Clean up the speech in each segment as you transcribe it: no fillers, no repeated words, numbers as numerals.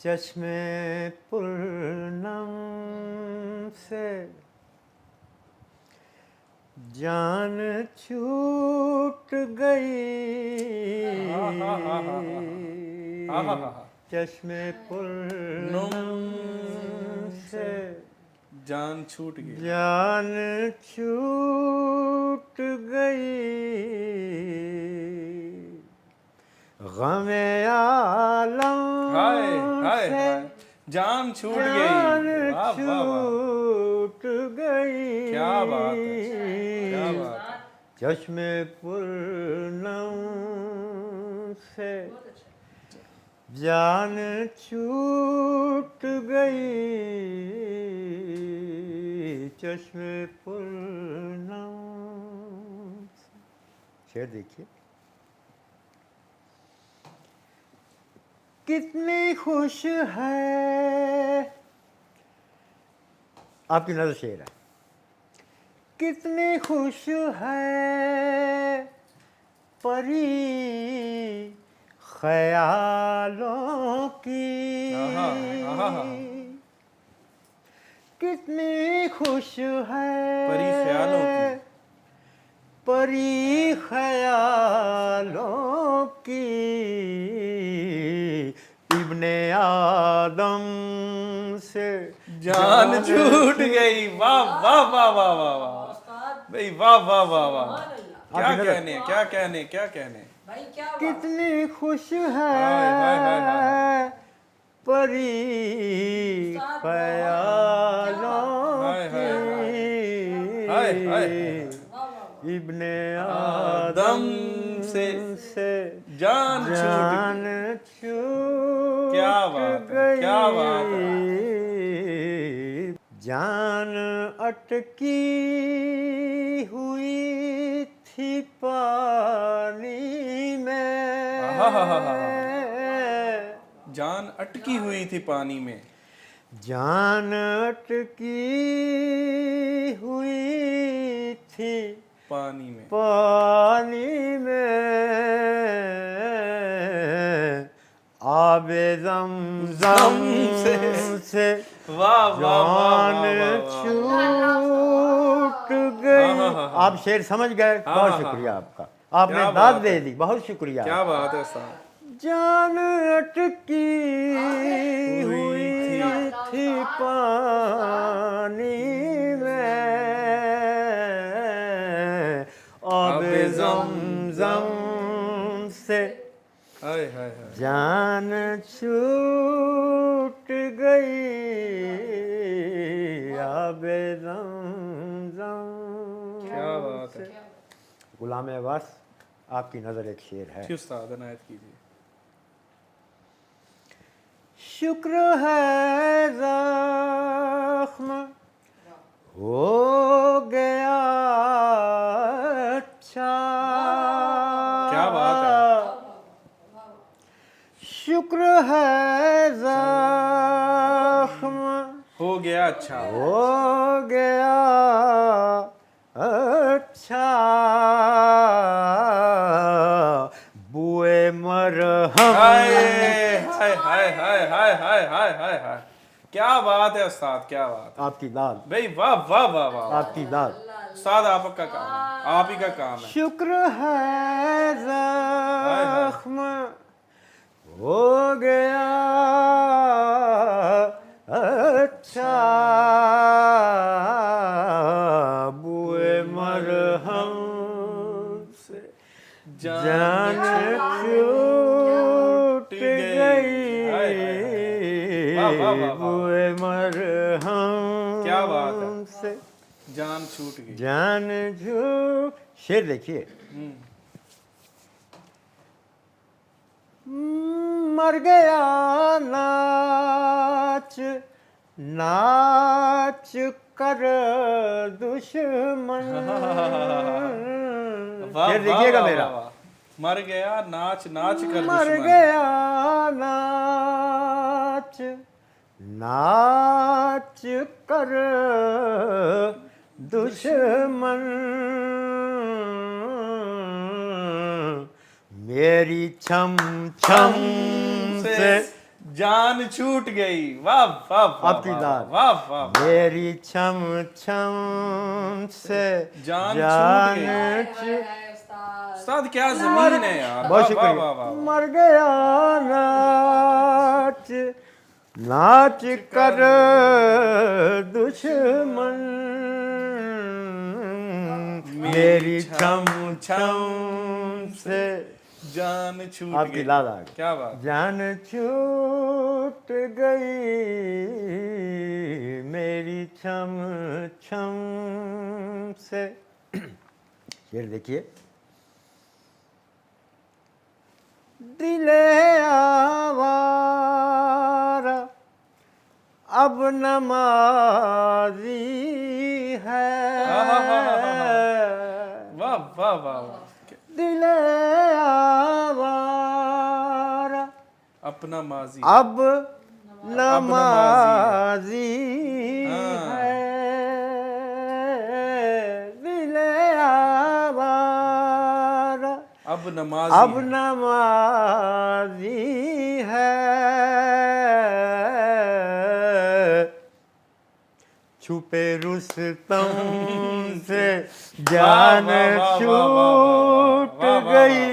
चश्मे पूर्णम से जान छूट गई, चश्मे पूर्णम से जान छूट गई, जान छूट गई, गमे आलम हाय हाय से हाय, जान छूट जान गई। वाह वाह वाह, छूट गई, क्या बात है, क्या बात है। चश्मे पूर्णम से जान छूट गई, चश्मे पूर्णम से। शेर देखिए, कितनी खुश है, आपकी नजर शेर है, कितनी खुश है परी ख्यालों की, कितनी खुश है परी ख्यालों की, परी ख्यालों की, इब्ने आदम से जान छूट गई। वाह वाह वाह वाह वाह वाह भाई, वाह वाह वाह वाह, क्या कहने, क्या कहने, क्या कहने। कितनी खुश हाय हाय हाय हाय, है परी ख्यालों हाय हाय की, हाय हाय हाय, इब्ने आदम से जान छूट क्या बात है, गई, क्या बात है। जान अटकी हुई थी पानी में, जान अटकी हुई थी पानी में, जान अटकी हुई थी पानी में, पानी में, आबे ज़मज़म से वाह वाह वाह जान वाह छूट गई। आप शेर समझ गए, बहुत शुक्रिया आपका, आपने क्या दाद बात दे है। दी, बहुत शुक्रिया। क्या बात है साहब। जान अटकी हुई थी पानी में, अब ज़मज़म से हाय हाय हाय, जान छूट गई, अब ज़मज़म। क्या बात है। गुलाम अब्बास, आपकी नज़र एक शेर है। जी उस्ताद, इनायत कीजिए। शुक्र है ज़ख्म हो गया अच्छा, क्या बात है। शुक्र है ज़ख्म हो गया अच्छा, हो गया अच्छा, बुए मरहम हाय हाय हाय हाय हाय हाय हाय हाय हाय, क्या बात है उस्ताद, क्या बात है आपकी दाद, भाई, वाह वाह वाह वाह, आपकी दाद। उस्ताद आपका काम है, आप ही का काम है। शुक्र है हाय हाय, ज़ख्म हो गया अच्छा, बुए मरहम से जान छूट गई, वाह वाह वाह वाह, बुए मरहम क्या बात है। से जान छूट गई। जान छूट। शेर देखिए, मर गया नाच नाच कर दुश्मन। वाह शेर वाह देखिएगा वाह मेरा, वाह वाह, मर गया नाच नाच कर मर दुश्मन। गया नाच नाच कर दुश्मन, मेरी छम छम से जान छूट गई, वाह वाह वाह आपकी वाह दाद। वाह वाह वाह। मेरी छम छम से जान जान छूट गई। छु- उस्ताद क्या जमीन है यार, बहुत वाह वाह शुक्रिया। वाह वाह। मर गया नाच नाच कर दुश्मन, मेरी छम छम से जान छूट आपकी गई। लाद आ गई। क्या बात। जान छूट गई मेरी छम छम से। शेर देखिए। दिले आवारा अब नमाजी है, वाह वाह वाह वाह। दिले आवारा अपना माजी। अब नमाजी है, दिले आवारा अब नमाज अब नमाजी है, छुपे रुस्तम से जान छूट गई,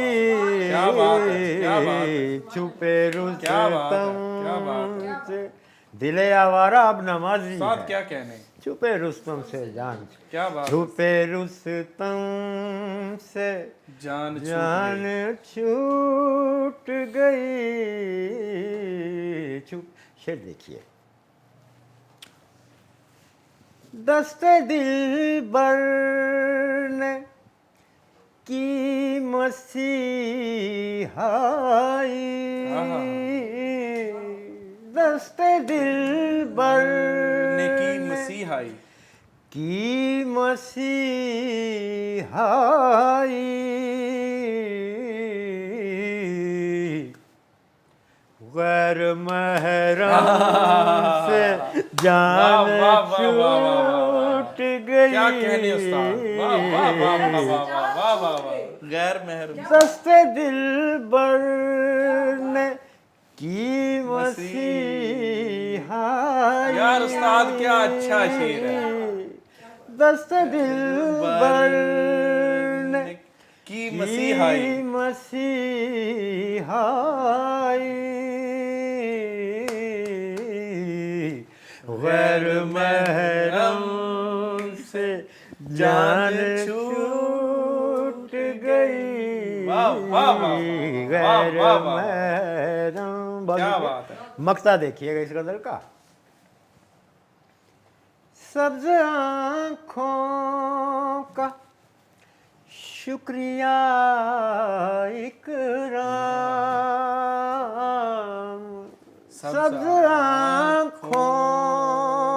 छुपे रुस्तम से दिले आवारा अब नमाजी साथ है, क्या कहने। छुपे रुस्तम से जान, क्या बात। छुपे रुस्तम से जान जान छूट गई। छूट। शेर देखिए। दस्ते दिलबर ने की मसीहाई, दस्ते दिलबर ने की मसीहाई, की मसीहाई, गैर महरम से जान छूट गई। क्या कहने उस्ताद, वाह वाह वाह वाह वाह वाह वाह वाह। गैर महरम दस्ते दिलबर ने की मसीहाई। यार उस्ताद क्या अच्छा शेर है। दस्ते दिलबर ने की मसीहाई, मसीहाई, गैर महरम से जान छूट गई, गैर महरम। क्या बात है। मक्ता देखिएगा इस गजल का। सब्ज आँखों का शुक्रिया इकराम, सब्ज आँखों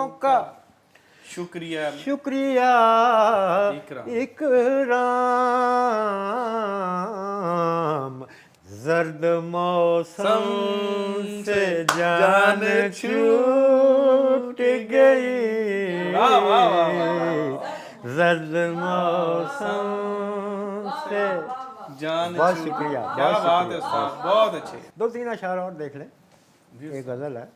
का शुक्रिया शुक्रिया इकराम, जर्द मौसम से जान छूट गई, जर्द मौसम से जान। बहुत शुक्रिया। क्या बात है उस्ताद, बहुत अच्छे। 2-3 अशार और देख लें। एक गजल है।